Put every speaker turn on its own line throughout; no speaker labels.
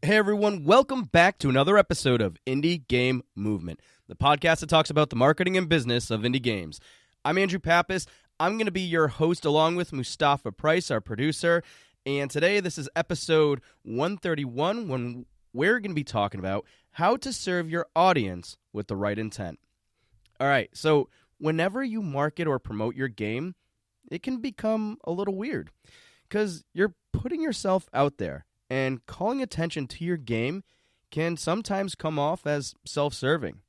Hey everyone, welcome back to another episode of Indie Game Movement, the podcast that talks about the marketing and business of indie games. I'm Andrew Pappas. I'm going to be your host along with Mustapha Price, our producer, and today this is episode 131 when we're going to be talking about how to serve your audience with the right intent. All right, so whenever you market or promote your game, it can become a little weird because you're putting yourself out there. And calling attention to your game can sometimes come off as self-serving.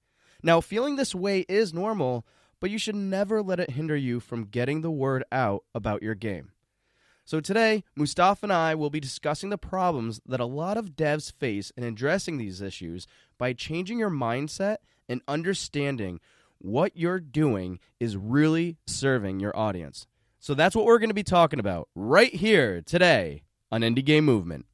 Now, feeling this way is normal, but you should never let it hinder you from getting the word out about your game. So today, Mustapha and I will be discussing the problems that a lot of devs face in addressing these issues by changing your mindset and understanding what you're doing is really serving your audience. So that's what we're going to be talking about right here today on Indie Game Movement.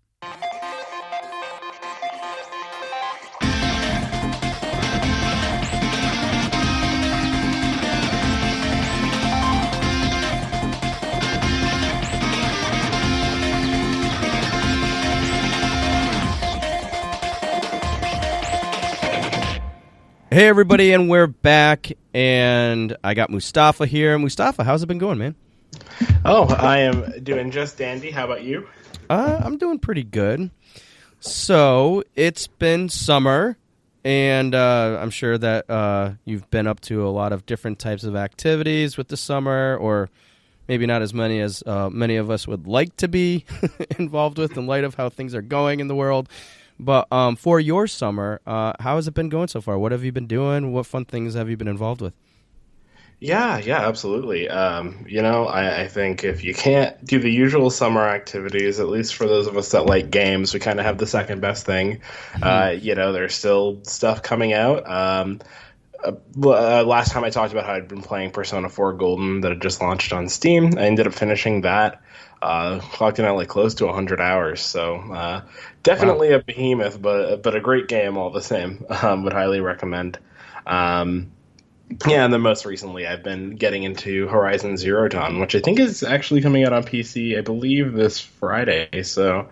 Hey everybody, and we're back, and I got Mustapha here. Mustapha, how's it been going, man?
Oh, I am doing just dandy. How about you?
I'm doing pretty good. So, it's been summer, and I'm sure that you've been up to a lot of different types of activities with the summer, or maybe not as many as many of us would like to be involved with in light of how things are going in the world. But for your summer, how has it been going so far? What have you been doing? What fun things have you been involved with?
Yeah, absolutely. I think if you can't do the usual summer activities, at least for those of us that like games, we kind of have the second best thing. There's still stuff coming out. Last time I talked about how I'd been playing Persona 4 Golden that had just launched on Steam. I ended up finishing that. Clocked in at like close to 100 hours, so definitely a behemoth, but a great game all the same. Would highly recommend. And then most recently I've been getting into Horizon Zero Dawn, which I think is actually coming out on PC, I believe, this Friday. So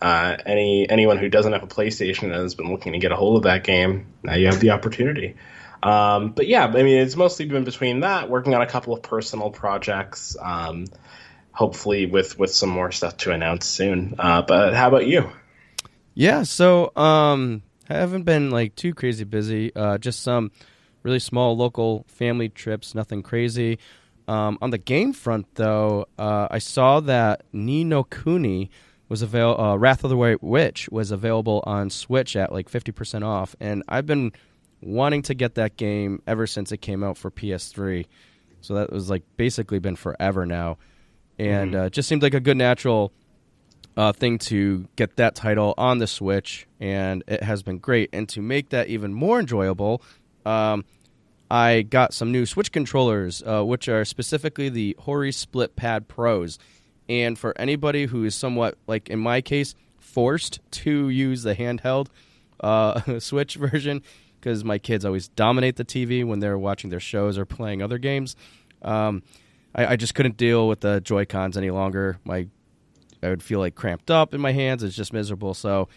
anyone who doesn't have a PlayStation and has been looking to get a hold of that game, now you have the opportunity. But yeah, I mean, it's mostly been between that, working on a couple of personal projects. Hopefully with some more stuff to announce soon. But how about you?
Yeah, so I haven't been like too crazy busy. Just some really small local family trips, nothing crazy. On the game front, though, I saw that Ni no Kuni was Wrath of the White Witch was available on Switch at like 50% off, and I've been wanting to get that game ever since it came out for PS3. So that was like basically been forever now. And it just seemed like a good natural thing to get that title on the Switch, and it has been great. And to make that even more enjoyable, I got some new Switch controllers, which are specifically the Hori Split Pad Pros. And for anybody who is somewhat, like in my case, forced to use the handheld Switch version, because my kids always dominate the TV when they're watching their shows or playing other games, I just couldn't deal with the Joy-Cons any longer. I would feel like cramped up in my hands. It's just miserable. So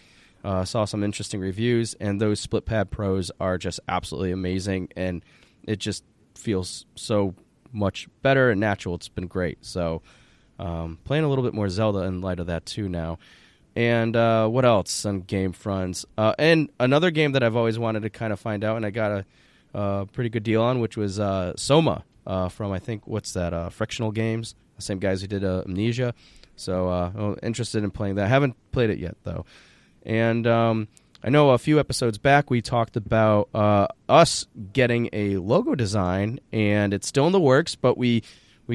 I saw some interesting reviews, and those Split Pad Pros are just absolutely amazing, and it just feels so much better and natural. It's been great. So playing a little bit more Zelda in light of that too now. And what else on game fronts? And another game that I've always wanted to kind of find out, and I got a pretty good deal on, which was Soma. From, I think, Frictional Games, the same guys who did Amnesia. So I'm interested in playing that. I haven't played it yet, though. And I know a few episodes back we talked about us getting a logo design, and it's still in the works, but we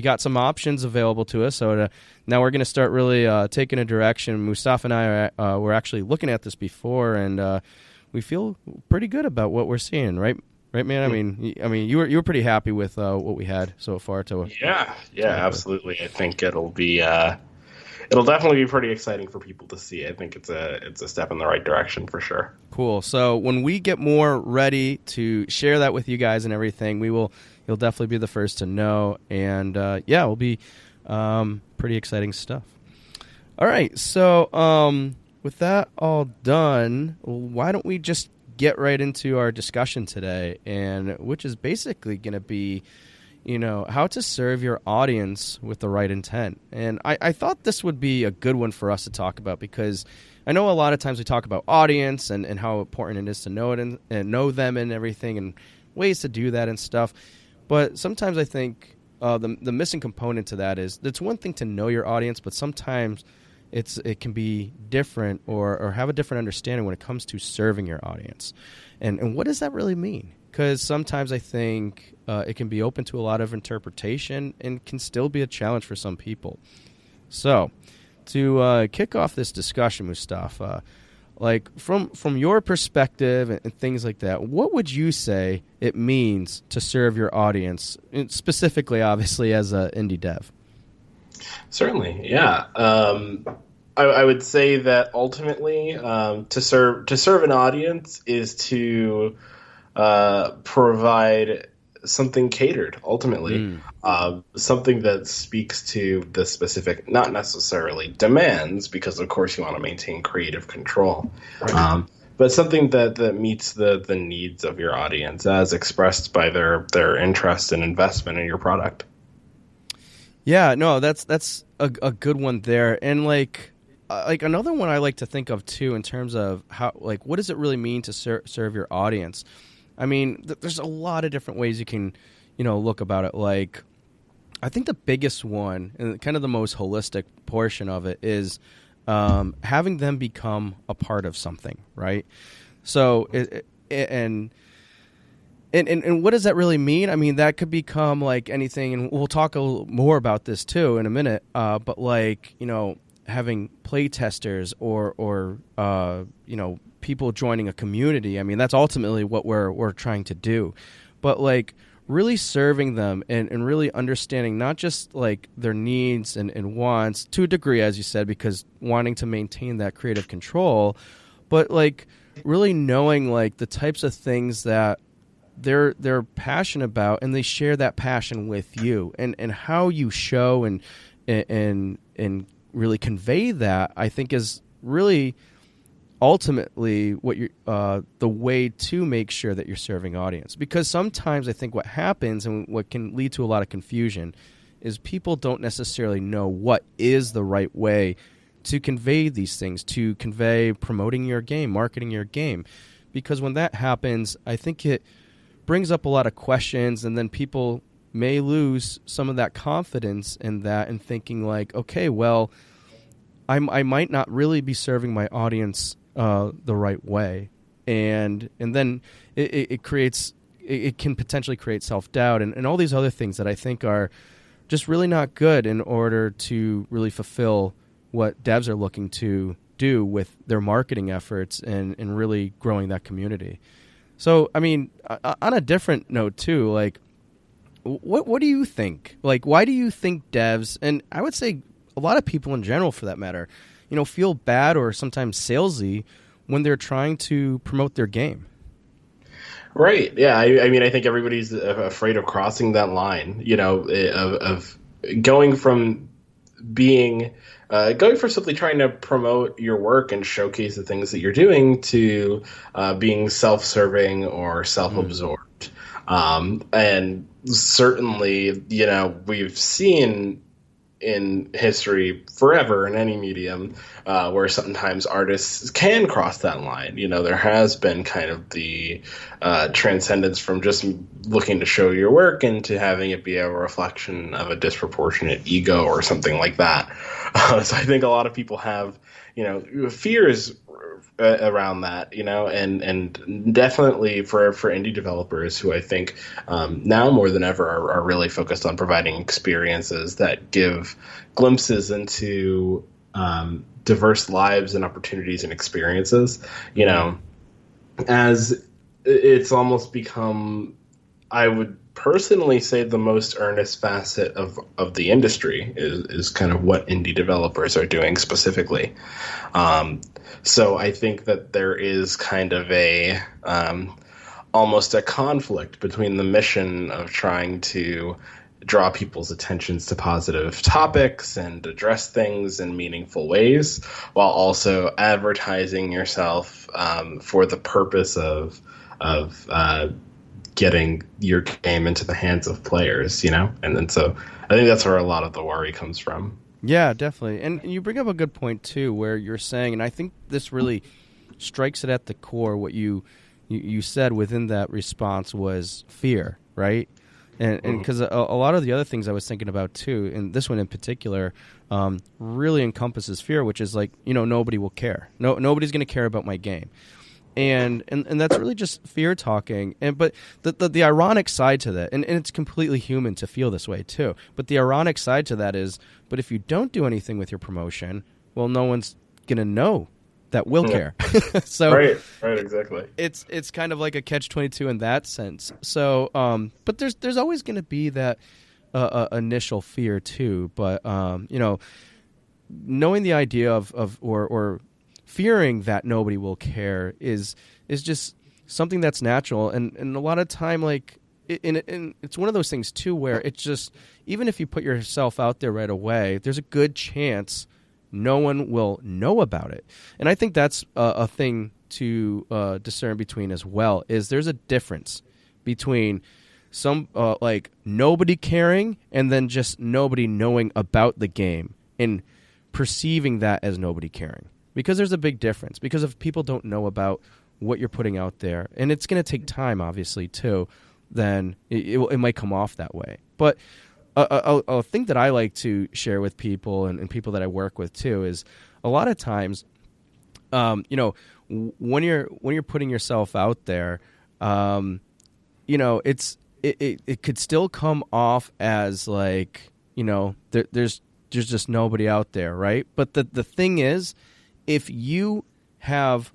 got some options available to us. So now we're going to start really taking a direction. Mustapha and I were actually looking at this before, and we feel pretty good about what we're seeing, right? Right, man. I mean, you were pretty happy with what we had so far.
Yeah, absolutely. I think it'll definitely be pretty exciting for people to see. I think it's a step in the right direction for sure.
Cool. So when we get more ready to share that with you guys and everything, you'll definitely be the first to know. And it'll be pretty exciting stuff. All right. So with that all done, why don't we just get right into our discussion today, and which is basically going to be, how to serve your audience with the right intent. And I thought this would be a good one for us to talk about, because I know a lot of times we talk about audience and how important it is to know it and know them and everything, and ways to do that and stuff. But sometimes I think the missing component to that is, it's one thing to know your audience, but sometimes it can be different or have a different understanding when it comes to serving your audience. And what does that really mean? Because sometimes I think it can be open to a lot of interpretation and can still be a challenge for some people. So to kick off this discussion, Mustapha, like from your perspective and things like that, what would you say it means to serve your audience, specifically, obviously, as an indie dev?
Certainly, yeah. I would say that ultimately, to serve an audience is to provide something catered. Ultimately, something that speaks to the specific, not necessarily demands, because of course you want to maintain creative control, but something that meets the needs of your audience as expressed by their interest and investment in your product.
Yeah, no, that's a good one there. And like another one I like to think of too, in terms of how, like, what does it really mean to serve your audience? I mean, there's a lot of different ways you can, look about it. Like, I think the biggest one and kind of the most holistic portion of it is having them become a part of something, right? So, and what does that really mean? I mean, that could become like anything, and we'll talk a little more about this too in a minute. But like, having play testers or people joining a community. I mean, that's ultimately what we're trying to do. But like, really serving them and really understanding not just like their needs and wants to a degree, as you said, because wanting to maintain that creative control, but like really knowing like the types of things that they're passionate about, and they share that passion with you, and how you show and really convey that, I think is really ultimately what you're the way to make sure that you're serving audience. Because sometimes I think what happens and what can lead to a lot of confusion is people don't necessarily know what is the right way to convey these things, to convey promoting your game, marketing your game. Because when that happens, I think it brings up a lot of questions, and then people may lose some of that confidence in that, and thinking like, okay, well, I might not really be serving my audience the right way, and then it can potentially create self-doubt and all these other things that I think are just really not good in order to really fulfill what devs are looking to do with their marketing efforts and really growing that community. So, I mean, on a different note too, like, what do you think? Like, why do you think devs, and I would say a lot of people in general for that matter, feel bad or sometimes salesy when they're trying to promote their game?
Right. Yeah. I mean, I think everybody's afraid of crossing that line, of going from going from simply trying to promote your work and showcase the things that you're doing to being self-serving or self-absorbed. And certainly, we've seen in history forever in any medium where sometimes artists can cross that line. There has been kind of the transcendence from just looking to show your work into having it be a reflection of a disproportionate ego or something like that. So I think a lot of people have, fears around that, and definitely for indie developers who I think now more than ever are really focused on providing experiences that give glimpses into diverse lives and opportunities and experiences, as it's almost become, I would personally say, the most earnest facet of the industry is kind of what indie developers are doing specifically. So I think that there is kind of a almost a conflict between the mission of trying to draw people's attentions to positive topics and address things in meaningful ways, while also advertising yourself for the purpose of getting your game into the hands of players, And then so I think that's where a lot of the worry comes from.
Yeah, definitely. And you bring up a good point too, where you're saying, and I think this really strikes it at the core. What you said within that response was fear, right? And because a lot of the other things I was thinking about too, and this one in particular, really encompasses fear, which is like, nobody will care. Nobody's going to care about my game. And that's really just fear talking. But the ironic side to that, and it's completely human to feel this way too, but the ironic side to that is, but if you don't do anything with your promotion, well, no one's going to know that will care. So
right, exactly.
It's kind of like a catch-22 in that sense. So, but there's always going to be that initial fear too. But knowing the idea of or fearing that nobody will care is just something that's natural, and a lot of time, like, and it's one of those things too where it's just, even if you put yourself out there right away, there's a good chance no one will know about it. And I think that's a thing to discern between as well, is there's a difference between some like nobody caring and then just nobody knowing about the game and perceiving that as nobody caring. Because there's a big difference. Because if people don't know about what you're putting out there, and it's going to take time, obviously, too, then it might come off that way. But a thing that I like to share with people and people that I work with, too, is a lot of times, when you're putting yourself out there, it could still come off as like, there's just nobody out there, right? But the thing is, if you have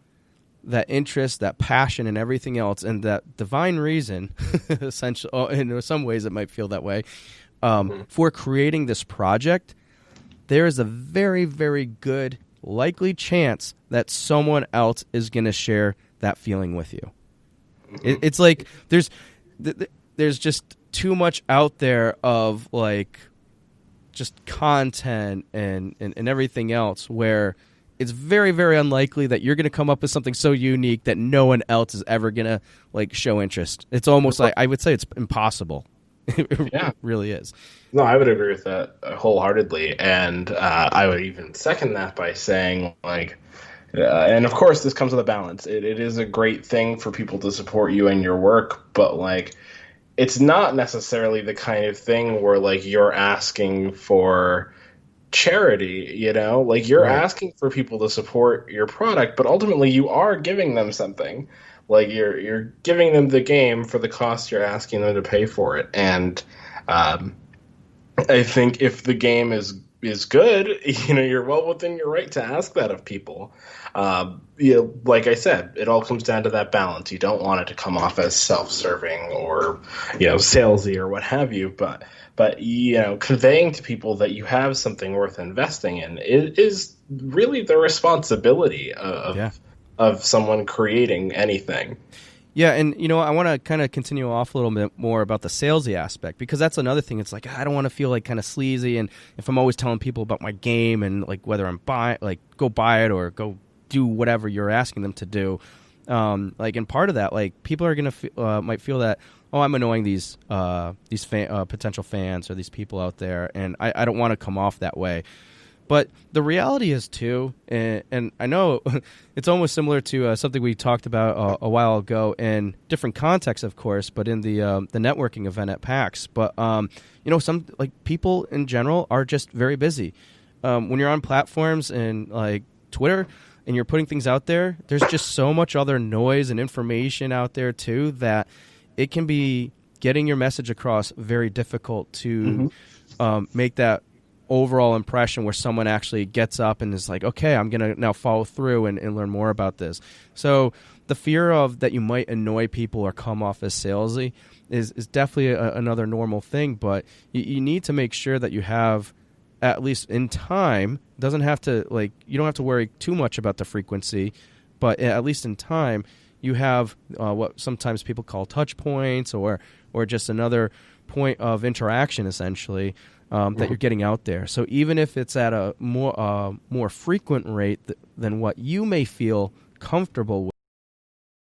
that interest, that passion, and everything else, and that divine reason, essentially, in some ways it might feel that way, for creating this project, there is a very, very good likely chance that someone else is going to share that feeling with you. It's like there's just too much out there of like just content and everything else where it's very, very unlikely that you're going to come up with something so unique that no one else is ever going to like show interest. It's almost like, I would say it's impossible. It really is.
No, I would agree with that wholeheartedly. And I would even second that by saying, like, and of course this comes with a balance. It is a great thing for people to support you and your work, but like, it's not necessarily the kind of thing where like you're asking for charity, like you're
right.
asking for people to support your product, but ultimately you are giving them something. Like you're giving them the game for the cost you're asking them to pay for it. And I think if the game is good, you're well within your right to ask that of people. Like I said, it all comes down to that balance. You don't want it to come off as self-serving or salesy or what have you, but conveying to people that you have something worth investing in is really the responsibility of someone creating anything.
Yeah, and I want to kind of continue off a little bit more about the salesy aspect, because that's another thing. It's like, I don't want to feel like kind of sleazy, and if I'm always telling people about my game and like whether I'm go buy it or go do whatever you're asking them to do, and part of that, like, people are gonna might feel that, oh, I'm annoying these potential fans or these people out there, and I don't want to come off that way. But the reality is, too, and I know it's almost similar to something we talked about a while ago in different contexts, of course, but in the networking event at PAX. But, some people in general are just very busy. When you're on platforms and like Twitter and you're putting things out there, there's just so much other noise and information out there, too, that it can be getting your message across very difficult to make that overall impression where someone actually gets up and is like, okay, I'm going to now follow through and learn more about this. So the fear of that you might annoy people or come off as salesy is definitely another normal thing, but you need to make sure that you have, at least in time, you don't have to worry too much about the frequency, but at least in time, you have what sometimes people call touch points, or just another point of interaction, essentially, that you're getting out there. So even if it's at a more frequent rate than what you may feel comfortable with,